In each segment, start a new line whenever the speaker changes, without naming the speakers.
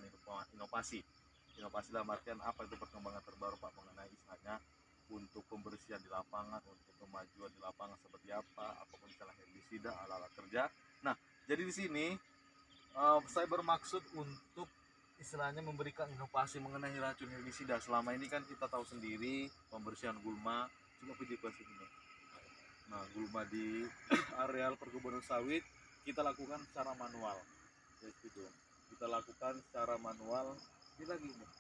menggunakan inovasi. Inovasi dalam artian apa itu perkembangan terbaru Pak mengenai istilahnya untuk pembersihan di lapangan, untuk kemajuan di lapangan seperti apa, apapun misalnya herbisida, alat-alat kerja. Nah, jadi di sini saya bermaksud untuk istilahnya memberikan inovasi mengenai racun herbisida. Selama ini kan kita tahu sendiri pembersihan gulma, coba video klasik ini. Nah, gulma di areal perkebunan sawit kita lakukan secara manual. Ya, gitu. Kita lakukan secara manual. Ini lagi nih.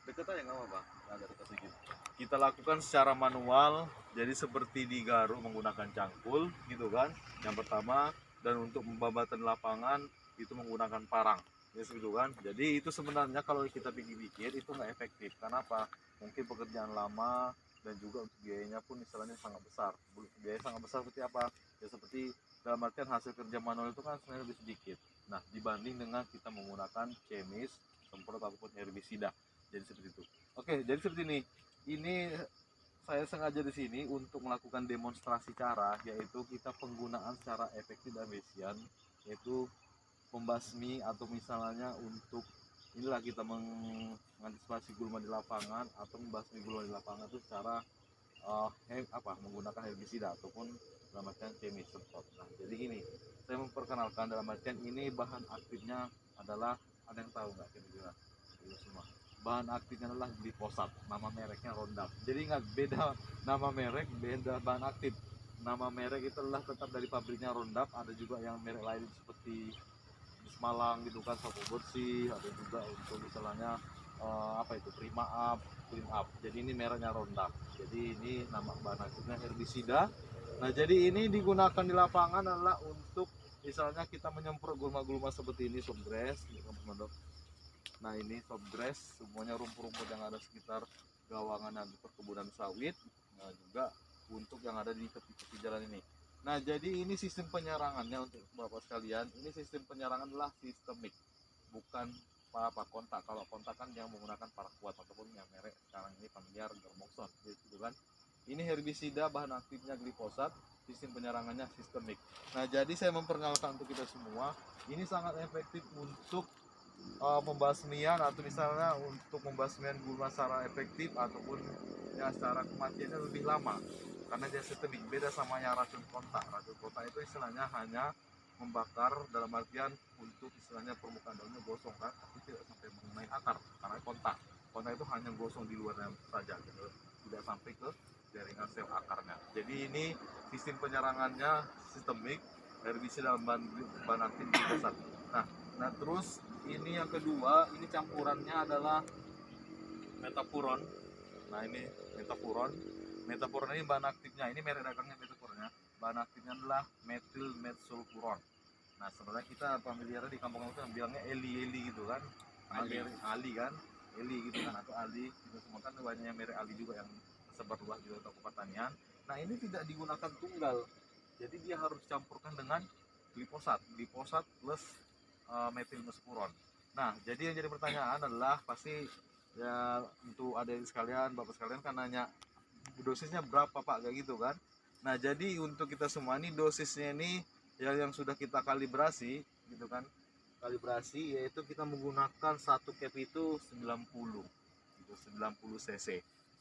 Dekat aja nggak apa-apa, agak dekat sedikit. Kita lakukan secara manual, jadi seperti di Garut menggunakan cangkul, gitu kan? Yang pertama, dan untuk pembabatan lapangan itu menggunakan parang, ya gitu kan? Jadi itu sebenarnya kalau kita pikir-pikir itu nggak efektif. Kenapa? Mungkin pekerjaan lama dan juga untuk biayanya pun istilahnya sangat besar. Biaya sangat besar seperti apa? Ya seperti dalam artian hasil kerja manual itu kan sebenarnya lebih sedikit. Nah, dibanding dengan kita menggunakan kemis, semprot ataupun herbisida. Jadi seperti itu. Oke, jadi seperti ini. Ini saya sengaja di sini untuk melakukan demonstrasi cara, yaitu kita penggunaan secara efektif dan efisien, yaitu membasmi atau misalnya untuk inilah kita mengantisipasi gulma di lapangan atau membasmi gulma di lapangan itu secara menggunakan herbisida ataupun dalam artian kemis semprot. Nah, jadi gini, saya memperkenalkan dalam artian ini bahan aktifnya adalah, ada yang tahu nggak kira-kira? Semua bahan aktifnya adalah glifosat, nama mereknya Roundup. Jadi ingat, beda nama merek, beda bahan aktif. Nama merek itu adalah tetap dari pabriknya Roundup. Ada juga yang merek lain seperti di Malang gitu kan, sapu bersih. Ada juga untuk misalnya apa itu, Prima Up, Clean Up. Jadi ini mereknya Roundup. Jadi ini nama bahan aktifnya herbisida. Nah, jadi ini digunakan di lapangan adalah untuk misalnya kita menyemprot gulma-gulma seperti ini, subgrass, nah ini subgrass, semuanya rumput-rumput yang ada sekitar gawangan dan perkebunan sawit. Nah juga untuk yang ada di tepi-tepi jalan ini. Nah jadi ini sistem penyerangannya untuk bapak sekalian. Ini sistem penyerangan adalah sistemik, bukan apa kontak. Kalau kontak kan yang menggunakan paraquat ataupun yang merek sekarang ini familiar Germoxon, gitu kan. Ini herbisida bahan aktifnya glifosat, sistem penyerangannya sistemik. Nah jadi saya memperkenalkan untuk kita semua, ini sangat efektif untuk pembasmian atau misalnya untuk pembasmian gulma secara efektif ataupun ya secara kematiannya lebih lama karena dia sistemik. Beda sama yang racun kontak. Racun kontak itu istilahnya hanya membakar dalam artian untuk istilahnya permukaan daunnya gosong kan, tapi tidak sampai mengenai akar karena kontak. Kontak itu hanya gosong di luarnya saja, gitu. Tidak sampai ke jaringan sel akarnya. Jadi ini sistem penyerangannya sistemik, herbisida dalam bahan aktif glifosat. Nah terus ini yang kedua, ini campurannya adalah metapuron. Nah ini metapuron. Metapuron ini bahan aktifnya, ini merek dagangnya metapuronnya. Bahan aktifnya adalah metil metsulfuron. Nah sebenarnya kita familiar di kampung itu bilangnya eli gitu kan, ali kan, eli gitu kan, atau ali gitu. Semua kan banyak yang merek ali juga yang tersebar luas di toko pertanian. Nah ini tidak digunakan tunggal, jadi dia harus dicampurkan dengan glifosat plus metil mesfuron. Nah, jadi yang jadi pertanyaan adalah pasti ya untuk adik sekalian, bapak sekalian kan nanya dosisnya berapa Pak, kayak gitu kan. Nah, jadi untuk kita semua ini dosisnya ini yang sudah kita kalibrasi gitu kan. Kalibrasi yaitu kita menggunakan satu cap itu 90 gitu, 90 cc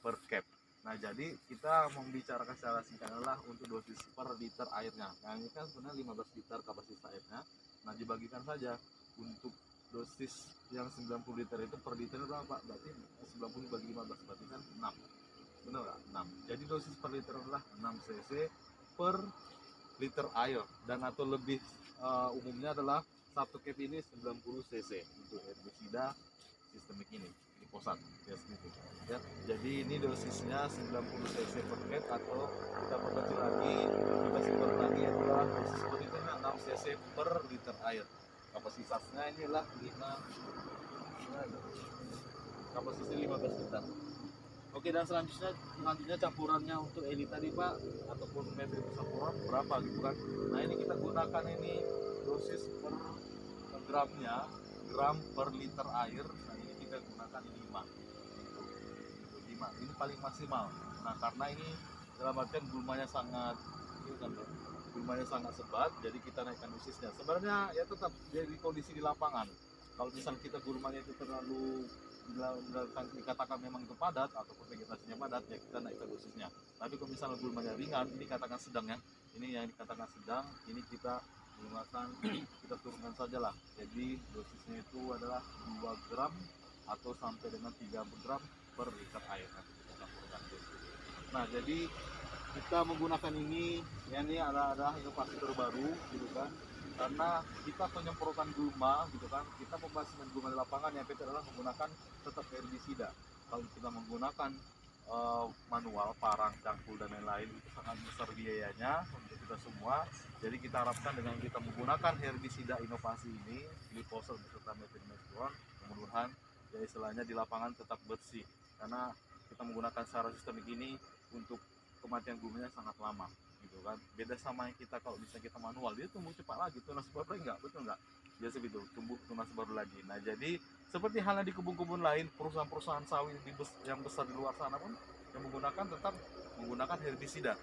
per cap. Nah, jadi kita membicarakan secara singkat adalah untuk dosis per liter airnya. Nah, ini kan sebenarnya 15 liter kapasitas airnya. Nah, dibagikan saja untuk dosis yang 90 liter itu per liter berapa? Berarti 90 bagi 15 berarti kan 6. Benar nggak? 6. Jadi dosis per liter adalah 6 cc per liter air, dan atau lebih umumnya adalah satu cap ini 90 cc untuk herbisida sistemik ini glifosat ya seperti itu ya. Jadi ini dosisnya 90 cc per cap, atau kita perkecil lagi, kita simpan lagi adalah dosis per liternya 6 cc per liter air. Kapasitasnya inilah 5, kapasitasnya 15 liter. Oke, dan selanjutnya campurannya untuk eli tadi Pak, ataupun metil campuran berapa gitu kan. Nah ini kita gunakan ini dosis per gramnya, gram per liter air. Nah ini kita gunakan 5 gitu. 5 ini paling maksimal. Nah karena ini dalam artian gulmanya sangat ini kan, gulmanya sangat sebat, jadi kita naikkan dosisnya. Sebenarnya ya tetap dari kondisi di lapangan, Kalau misal kita gulmanya itu terlalu dikatakan memang itu padat ataupun vegetasinya padat, ya kita naikkan dosisnya. Tapi kalau misalnya gulmanya ringan, ini katakan sedang ya, ini yang dikatakan sedang, ini kita menggunakan kita turunkan saja lah. Jadi dosisnya itu adalah 2 gram atau sampai dengan 3 gram per liter air, nanti kita campurkan dosis. Nah, jadi kita menggunakan ini ada inovasi terbaru gitu kan, karena kita penyemprotan gulma gitu kan, kita pembasmian gulma di lapangan yang efektif adalah menggunakan tetap herbisida. Kalau kita menggunakan manual, parang, cangkul dan lain-lain, itu sangat besar biayanya untuk kita semua. Jadi kita harapkan dengan kita menggunakan herbisida inovasi ini, glyphosate beserta methylmercuron, kemudian ya istilahnya di lapangan tetap bersih, karena kita menggunakan secara sistemik ini untuk kematian gulmanya sangat lama gitu kan. Beda sama yang kita kalau bisa kita manual, dia tumbuh cepat lagi, tunas baru lagi, enggak betul enggak, biasa gitu, tumbuh tunas baru lagi. Nah, jadi seperti halnya di kebun-kebun lain, perusahaan-perusahaan sawit yang besar di luar sana pun yang menggunakan tetap menggunakan herbisida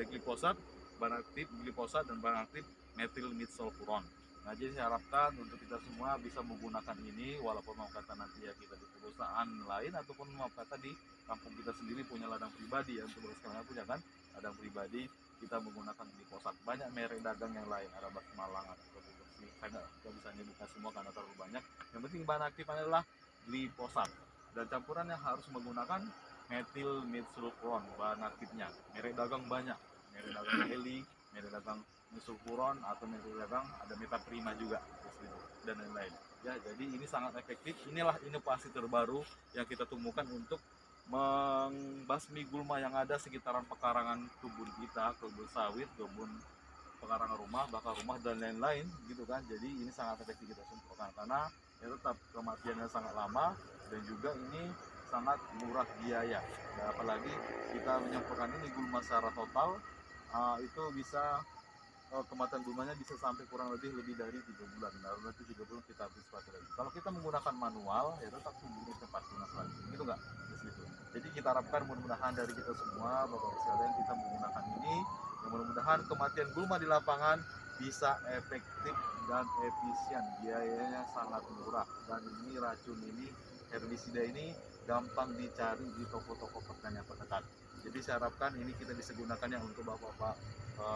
glifosat, bahan aktif glifosat, dan bahan aktif metilmetsulfuron. Nah, jadi saya harapkan untuk kita semua bisa menggunakan ini, walaupun mau kata nanti ya kita di perusahaan lain ataupun mau kata di kampung kita sendiri punya ladang pribadi ya, untuk sekarang punya kan ladang pribadi, kita menggunakan glifosat. Banyak merek dagang yang lain, ada Basmalang, ada Produk Bersih, saya nggak bisa nyebutkan semua karena terlalu banyak. Yang penting bahan aktifnya adalah glifosat, dan campurannya harus menggunakan metilmetsulfuron bahan aktifnya. Merek dagang banyak, merek dagang Eli, merek dagang mesulfuron, atau merek dagang ada metaprima juga dan lain-lain ya. Jadi ini sangat efektif. Inilah inovasi terbaru yang kita temukan untuk membasmi gulma yang ada sekitaran pekarangan kebun kita, kebun sawit, kebun pekarangan rumah, bakar rumah dan lain-lain gitu kan. Jadi ini sangat efektif kita semprotkan, karena ya tetap kematiannya sangat lama, dan juga ini sangat murah biaya. Dan apalagi kita menyemprotkan ini gulma secara total, itu bisa kematian gulmanya bisa sampai kurang lebih dari 3 bulan. Nah, nanti 3 bulan kita habis pakai lagi. Kalau kita menggunakan manual, ya tetap tumbuhnya cepat tunas lagi, gitu nggak? Gitu. Jadi kita harapkan mudah-mudahan dari kita semua, bapak-bapak sekalian, kita menggunakan ini, yang mudah-mudahan kematian gulma di lapangan bisa efektif dan efisien, biayanya sangat murah, dan ini racun ini, herbisida ini gampang dicari di toko-toko pertanian terdekat. Jadi saya harapkan ini kita bisa gunakannya untuk bapak-bapak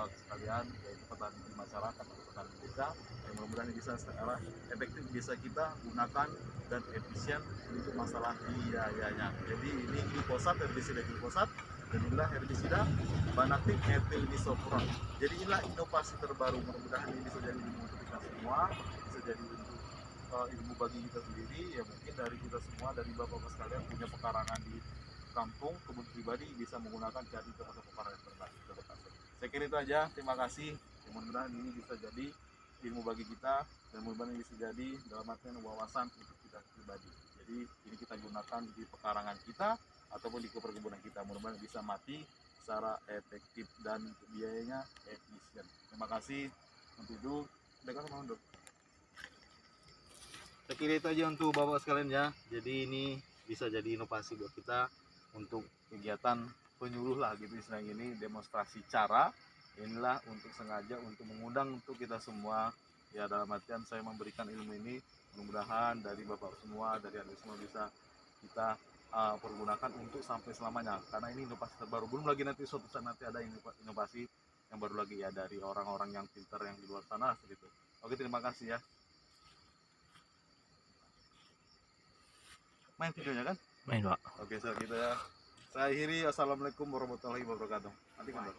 sekalian, yaitu petani di masyarakat atau petani desa, yang mudah-mudahan bisa secara efektif bisa kita gunakan dan efisien untuk masalah biayanya. Jadi ini glifosat, herbisida glifosat, dan inilah herbisida bahan aktif metilmetsulfuron. Jadi inilah inovasi terbaru, mudah-mudahan ini bisa jadi ilmu untuk kita semua, bisa jadi untuk ilmu bagi kita sendiri ya. Mungkin dari kita semua, dari bapak-bapak sekalian punya pekarangan di kampung, kebun pribadi, bisa menggunakan cari ke atau pekarangan terdekat. Saya kira itu aja, terima kasih. Mudah-mudahan ini bisa jadi ilmu bagi kita, dan mudah-mudahan bisa jadi dalam artian wawasan untuk kita pribadi. Jadi ini kita gunakan di pekarangan kita ataupun di perkebunan kita, mudah-mudahan bisa mati secara efektif dan biayanya efisien. Terima kasih. Untuk itu, dekat sama untuk. Saya kira itu aja untuk bapak sekalian ya. Jadi ini bisa jadi inovasi buat kita untuk kegiatan penyuluh lah gitu istilahnya, ini demonstrasi cara. Inilah untuk sengaja untuk mengundang untuk kita semua ya, dalam artian saya memberikan ilmu ini, mudah-mudahan dari bapak semua, dari adik semua bisa kita pergunakan untuk sampai selamanya, karena ini inovasi terbaru. Belum lagi nanti suatu saat nanti ada inovasi yang baru lagi ya dari orang-orang yang pintar yang di luar sana segitu. Oke, terima kasih ya. Main videonya kan?
Main, Pak.
Oke, saya akhiri. Assalamualaikum warahmatullahi wabarakatuh. Nanti kan, Pak.